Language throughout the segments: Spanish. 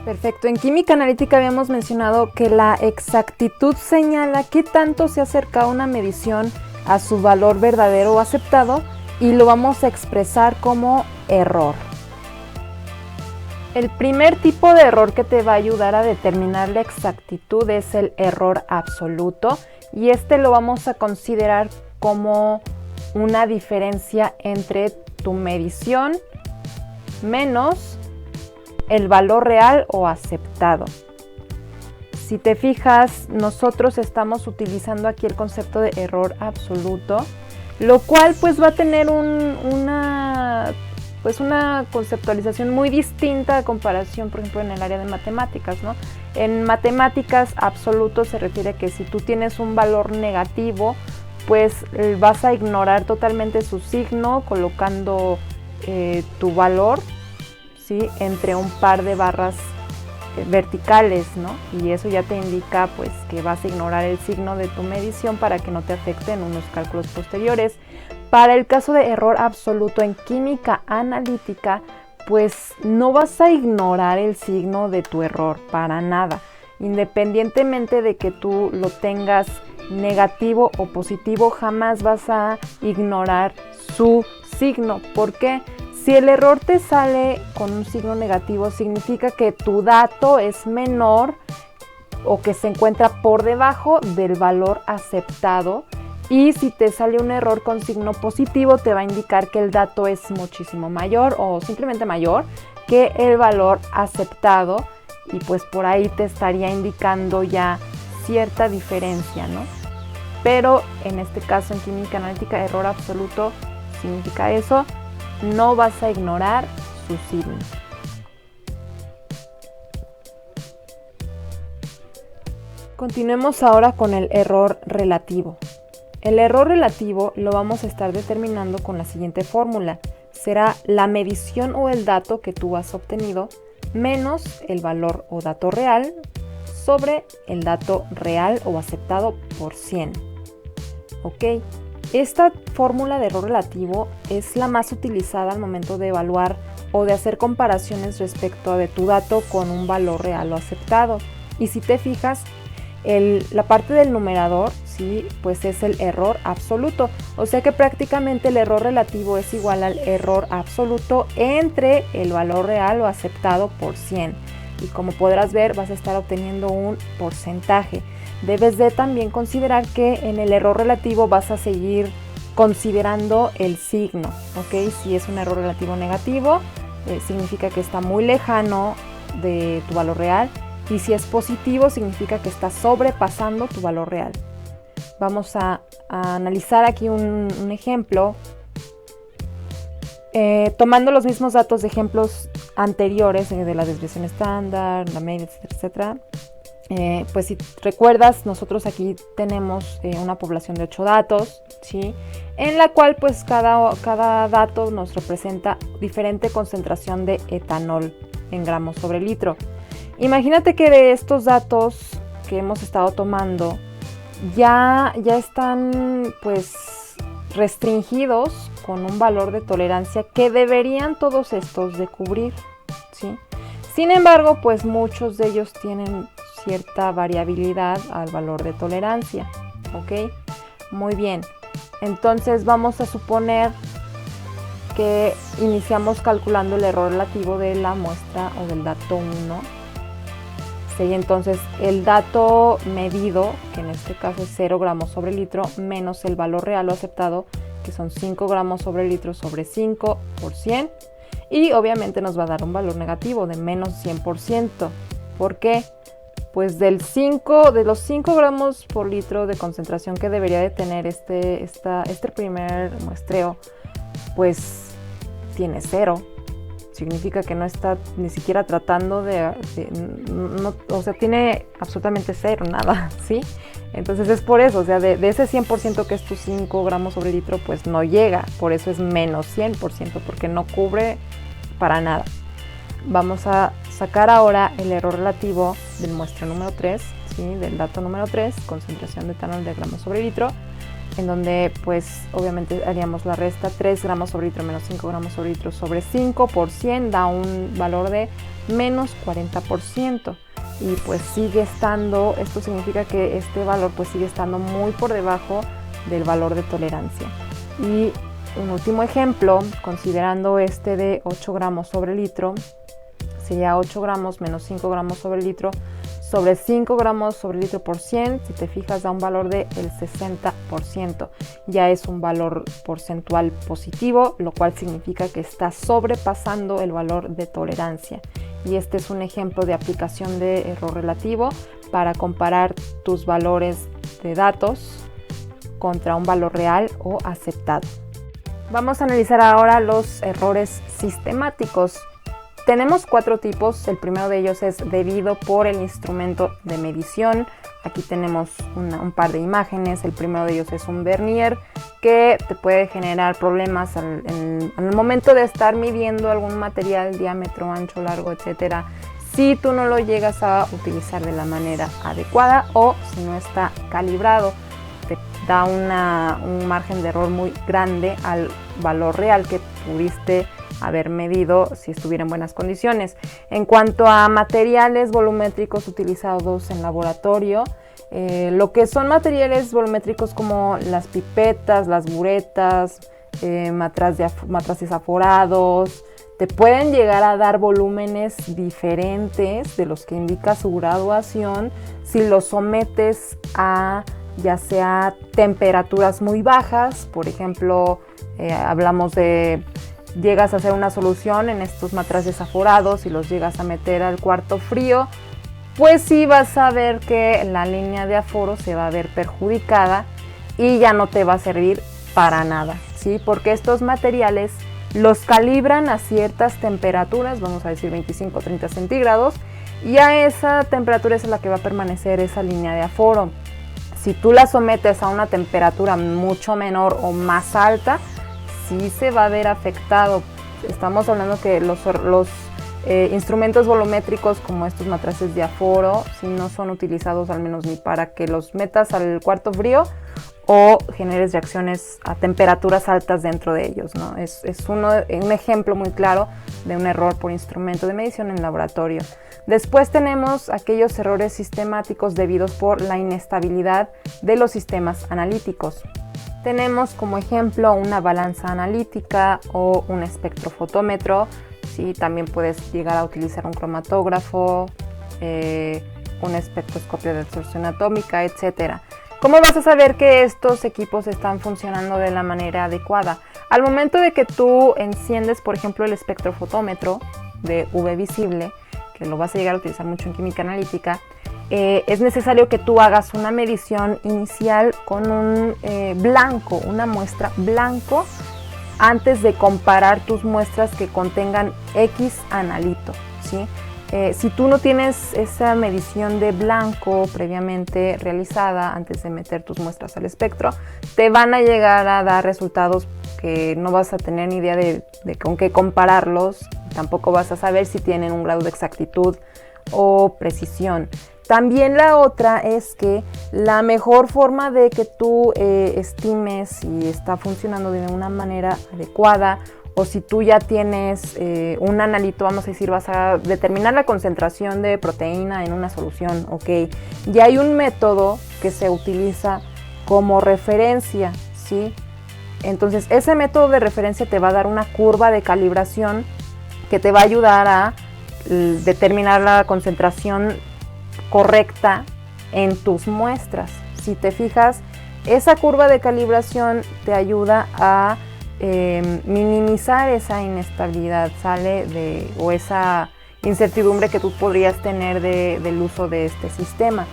Perfecto. En química analítica habíamos mencionado que la exactitud señala qué tanto se acerca una medición a su valor verdadero o aceptado y lo vamos a expresar como error. El primer tipo de error que te va a ayudar a determinar la exactitud es el error absoluto y este lo vamos a considerar como una diferencia entre tu medición menos el valor real o aceptado. Si te fijas, nosotros estamos utilizando aquí el concepto de error absoluto, lo cual pues va a tener una conceptualización muy distinta a comparación, por ejemplo, en el área de matemáticas, ¿no? En matemáticas, absoluto se refiere a que si tú tienes un valor negativo, pues vas a ignorar totalmente su signo colocando tu valor, ¿sí?, entre un par de barras verticales, ¿no? Y eso ya te indica pues que vas a ignorar el signo de tu medición para que no te afecte en unos cálculos posteriores. Para el caso de error absoluto en química analítica, pues no vas a ignorar el signo de tu error para nada, independientemente de que tú lo tengas negativo o positivo, jamás vas a ignorar su signo. ¿Por qué? Si el error te sale con un signo negativo, significa que tu dato es menor o que se encuentra por debajo del valor aceptado. Y si te sale un error con signo positivo, te va a indicar que el dato es muchísimo mayor o simplemente mayor que el valor aceptado. Y pues por ahí te estaría indicando ya cierta diferencia, ¿no? Pero en este caso, en química analítica, error absoluto significa eso. No vas a ignorar su signo. Continuemos ahora con el error relativo. El error relativo lo vamos a estar determinando con la siguiente fórmula. Será la medición o el dato que tú has obtenido menos el valor o dato real sobre el dato real o aceptado por 100. ¿Ok? Esta fórmula de error relativo es la más utilizada al momento de evaluar o de hacer comparaciones respecto de tu dato con un valor real o aceptado. Y si te fijas, la parte del numerador, ¿sí?, pues es el error absoluto. O sea que prácticamente el error relativo es igual al error absoluto entre el valor real o aceptado por 100. Y como podrás ver, vas a estar obteniendo un porcentaje. Debes de también considerar que en el error relativo vas a seguir considerando el signo, ¿ok? Si es un error relativo negativo, significa que está muy lejano de tu valor real. Y si es positivo, significa que está sobrepasando tu valor real. Vamos a analizar aquí un ejemplo. Tomando los mismos datos de ejemplos anteriores de la desviación estándar, la media, etcétera, pues si recuerdas, nosotros aquí tenemos una población de 8 datos, ¿sí?, en la cual pues cada dato nos representa diferente concentración de etanol en gramos sobre litro. Imagínate que de estos datos que hemos estado tomando ya están pues restringidos con un valor de tolerancia que deberían todos estos de cubrir, ¿sí? Sin embargo, pues muchos de ellos tienen cierta variabilidad al valor de tolerancia, ¿ok? Muy bien, entonces vamos a suponer que iniciamos calculando el error relativo de la muestra o del dato 1. Sería entonces el dato medido, que en este caso es 0 gramos sobre litro, menos el valor real o aceptado, que son 5 gramos sobre litro sobre 5 por 100. Y obviamente nos va a dar un valor negativo de menos 100%. ¿Por qué? Pues de los 5 gramos por litro de concentración que debería de tener este primer muestreo, pues tiene 0. Significa que no está ni siquiera tratando o sea, tiene absolutamente 0, nada, ¿sí? Entonces es por eso, o sea, de ese 100% que es tus 5 gramos sobre litro, pues no llega, por eso es menos 100%, porque no cubre para nada. Vamos a sacar ahora el error relativo del muestreo número 3, ¿sí?, del dato número 3, concentración de etanol de gramos sobre litro. en donde pues obviamente haríamos la resta. 3 gramos sobre litro menos 5 gramos sobre litro sobre 5 por 100 da un valor de menos 40%. Y pues sigue estando, esto significa que este valor pues sigue estando muy por debajo del valor de tolerancia. Y un último ejemplo, considerando este de 8 gramos sobre litro, sería 8 gramos menos 5 gramos sobre litro sobre 5 gramos sobre litro por 100, si te fijas da un valor del 60%. Ya es un valor porcentual positivo, lo cual significa que está sobrepasando el valor de tolerancia. Y este es un ejemplo de aplicación de error relativo para comparar tus valores de datos contra un valor real o aceptado. Vamos a analizar ahora los errores sistemáticos. Tenemos 4 tipos. El primero de ellos es debido por el instrumento de medición. Aquí tenemos un par de imágenes. El primero de ellos es un vernier que te puede generar problemas en el momento de estar midiendo algún material, diámetro, ancho, largo, etcétera, si tú no lo llegas a utilizar de la manera adecuada o si no está calibrado. Te da un margen de error muy grande al valor real que pudiste haber medido si estuviera en buenas condiciones. En cuanto a materiales volumétricos utilizados en laboratorio, lo que son materiales volumétricos como las pipetas, las buretas, matraces aforados, te pueden llegar a dar volúmenes diferentes de los que indica su graduación si los sometes a ya sea temperaturas muy bajas. Por ejemplo, hablamos de llegas a hacer una solución en estos matraces aforados y los llegas a meter al cuarto frío, pues sí vas a ver que la línea de aforo se va a ver perjudicada y ya no te va a servir para nada, ¿sí? Porque estos materiales los calibran a ciertas temperaturas, vamos a decir 25 o 30 centígrados, y a esa temperatura es la que va a permanecer esa línea de aforo. Si tú la sometes a una temperatura mucho menor o más alta, sí se va a ver afectado. Estamos hablando que los instrumentos volumétricos como estos matraces de aforo, si no son utilizados al menos ni para que los metas al cuarto frío o generes reacciones a temperaturas altas dentro de ellos, ¿no? Es un ejemplo muy claro de un error por instrumento de medición en laboratorio. Después tenemos aquellos errores sistemáticos debidos por la inestabilidad de los sistemas analíticos. Tenemos como ejemplo una balanza analítica o un espectrofotómetro. Sí, también puedes llegar a utilizar un cromatógrafo, un espectroscopio de absorción atómica, etc. ¿Cómo vas a saber que estos equipos están funcionando de la manera adecuada? Al momento de que tú enciendes, por ejemplo, el espectrofotómetro de UV visible, que lo vas a llegar a utilizar mucho en química analítica, es necesario que tú hagas una medición inicial con un blanco, una muestra blanco, antes de comparar tus muestras que contengan X analito, ¿sí? Si tú no tienes esa medición de blanco previamente realizada antes de meter tus muestras al espectro, te van a llegar a dar resultados que no vas a tener ni idea de con qué compararlos. Tampoco vas a saber si tienen un grado de exactitud o precisión. También la otra es que la mejor forma de que tú estimes si está funcionando de una manera adecuada, o si tú ya tienes un analito, vamos a decir, vas a determinar la concentración de proteína en una solución, ok. Ya hay un método que se utiliza como referencia, ¿sí? Entonces ese método de referencia te va a dar una curva de calibración que te va a ayudar a determinar la concentración correcta en tus muestras. Si te fijas, esa curva de calibración te ayuda a minimizar esa inestabilidad, o esa incertidumbre que tú podrías tener del uso de este sistema.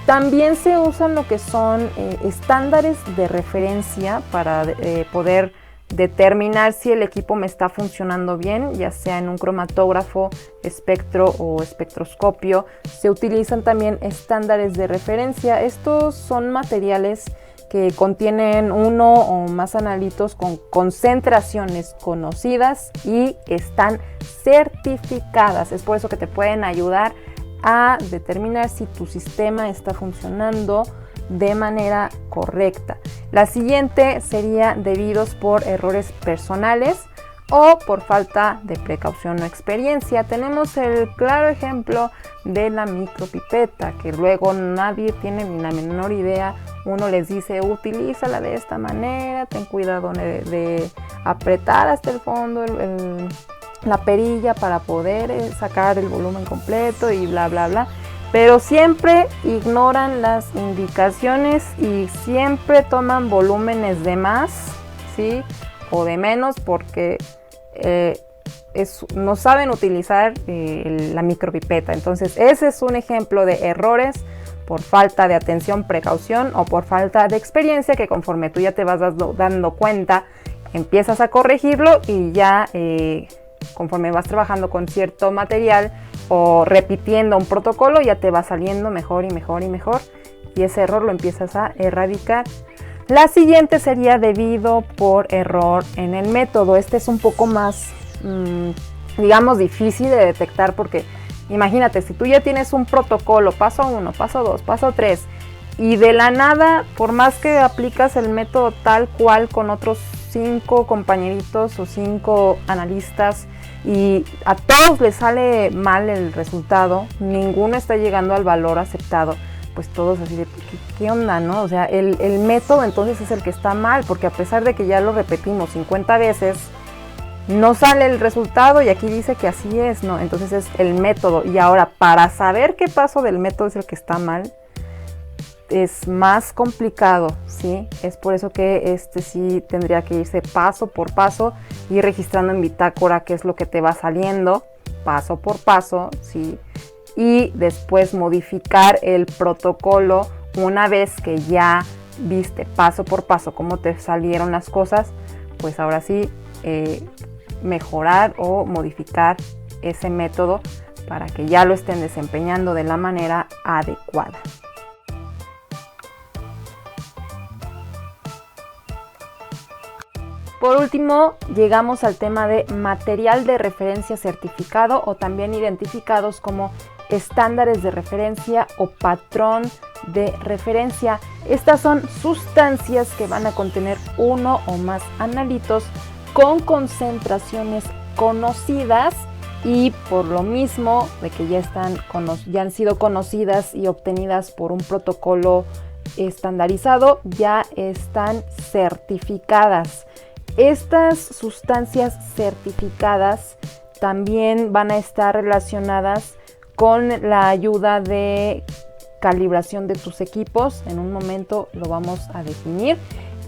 También se usan lo que son estándares de referencia para poder determinar si el equipo me está funcionando bien, ya sea en un cromatógrafo, espectro o espectroscopio. Se utilizan también estándares de referencia. Estos son materiales que contienen uno o más analitos con concentraciones conocidas y están certificadas. Es por eso que te pueden ayudar a determinar si tu sistema está funcionando de manera correcta. La siguiente sería debidos por errores personales o por falta de precaución o experiencia. Tenemos el claro ejemplo de la micropipeta, que luego nadie tiene ni la menor idea. Uno les dice, utilízala de esta manera, ten cuidado de apretar hasta el fondo la perilla para poder sacar el volumen completo y bla bla bla, pero siempre ignoran las indicaciones y siempre toman volúmenes de más, ¿sí? O de menos, porque no saben utilizar la micropipeta. Entonces ese es un ejemplo de errores por falta de atención, precaución o por falta de experiencia, que conforme tú ya te vas dando cuenta, empiezas a corregirlo y ya conforme vas trabajando con cierto material o repitiendo un protocolo, ya te va saliendo mejor y mejor y mejor, y ese error lo empiezas a erradicar. La siguiente sería debido por error en el método. Este es un poco más, digamos, difícil de detectar, porque imagínate, si tú ya tienes un protocolo, paso 1, paso 2, paso 3, y de la nada, por más que aplicas el método tal cual con otros 5 compañeritos o 5 analistas y a todos les sale mal el resultado, ninguno está llegando al valor aceptado, pues todos así de, ¿qué onda, no? O sea, el método entonces es el que está mal, porque a pesar de que ya lo repetimos 50 veces, no sale el resultado y aquí dice que así es, ¿no? Entonces es el método. Y ahora, para saber qué paso del método es el que está mal, es más complicado, ¿sí? Es por eso que sí tendría que irse paso por paso, ir registrando en bitácora qué es lo que te va saliendo, paso por paso, ¿sí? Y después modificar el protocolo una vez que ya viste paso por paso cómo te salieron las cosas, pues ahora sí mejorar o modificar ese método para que ya lo estén desempeñando de la manera adecuada. Por último, llegamos al tema de material de referencia certificado, o también identificados como estándares de referencia o patrón de referencia. Estas son sustancias que van a contener uno o más analitos con concentraciones conocidas, y por lo mismo de que ya han sido conocidas y obtenidas por un protocolo estandarizado, ya están certificadas. Estas sustancias certificadas también van a estar relacionadas con la ayuda de calibración de tus equipos. En un momento lo vamos a definir.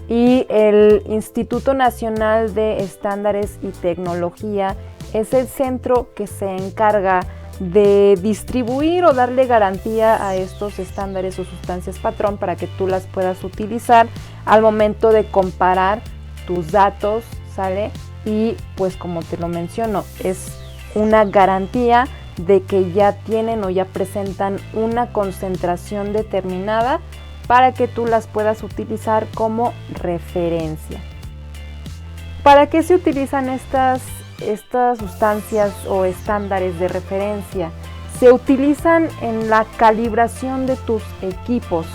Y el Instituto Nacional de Estándares y Tecnología es el centro que se encarga de distribuir o darle garantía a estos estándares o sustancias patrón para que tú las puedas utilizar al momento de comparar tus datos, ¿sale? Y pues como te lo menciono, es una garantía de que ya tienen o ya presentan una concentración determinada para que tú las puedas utilizar como referencia. ¿Para qué se utilizan estas sustancias o estándares de referencia? Se utilizan en la calibración de tus equipos.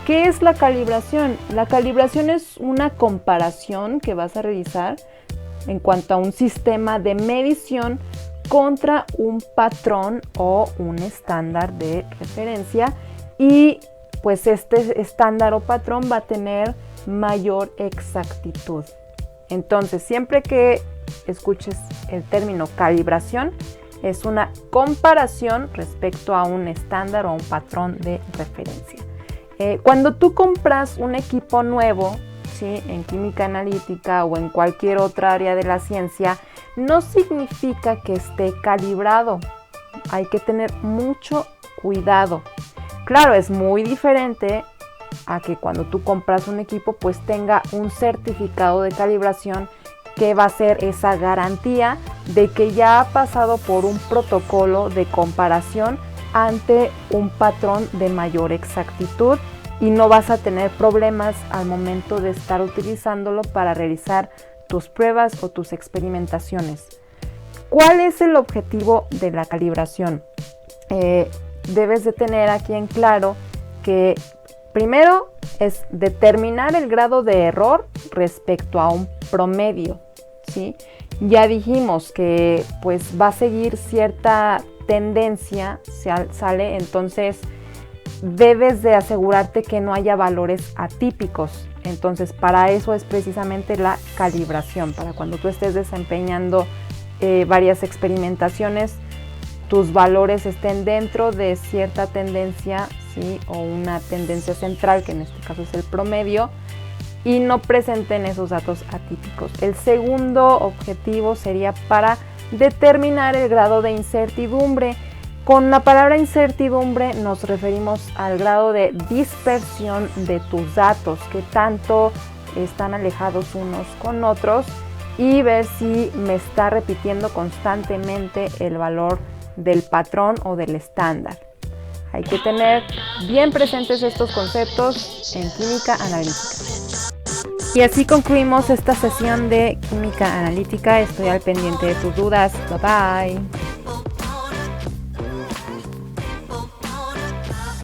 ¿Qué es la calibración? La calibración es una comparación que vas a realizar en cuanto a un sistema de medición contra un patrón o un estándar de referencia, y pues este estándar o patrón va a tener mayor exactitud. Entonces, siempre que escuches el término calibración, es una comparación respecto a un estándar o a un patrón de referencia. Cuando tú compras un equipo nuevo, ¿sí?, en química analítica o en cualquier otra área de la ciencia, no significa que esté calibrado. Hay que tener mucho cuidado. Claro, es muy diferente a que cuando tú compras un equipo, pues tenga un certificado de calibración que va a ser esa garantía de que ya ha pasado por un protocolo de comparación ante un patrón de mayor exactitud, y no vas a tener problemas al momento de estar utilizándolo para realizar tus pruebas o tus experimentaciones. ¿Cuál es el objetivo de la calibración? Debes de tener aquí en claro que Primero es determinar el grado de error respecto a un promedio, ¿sí? Ya dijimos que pues va a seguir cierta tendencia, sale, entonces debes de asegurarte que no haya valores atípicos. Entonces para eso es precisamente la calibración, para cuando tú estés desempeñando varias experimentaciones, tus valores estén dentro de cierta tendencia, ¿sí? O una tendencia central, que en este caso es el promedio, y no presenten esos datos atípicos. El segundo objetivo sería para determinar el grado de incertidumbre. Con la palabra incertidumbre nos referimos al grado de dispersión de tus datos, que tanto están alejados unos con otros, y ver si me está repitiendo constantemente el valor del patrón o del estándar. Hay que tener bien presentes estos conceptos en química analítica. Y así concluimos esta sesión de química analítica. Estoy al pendiente de tus dudas. Bye bye.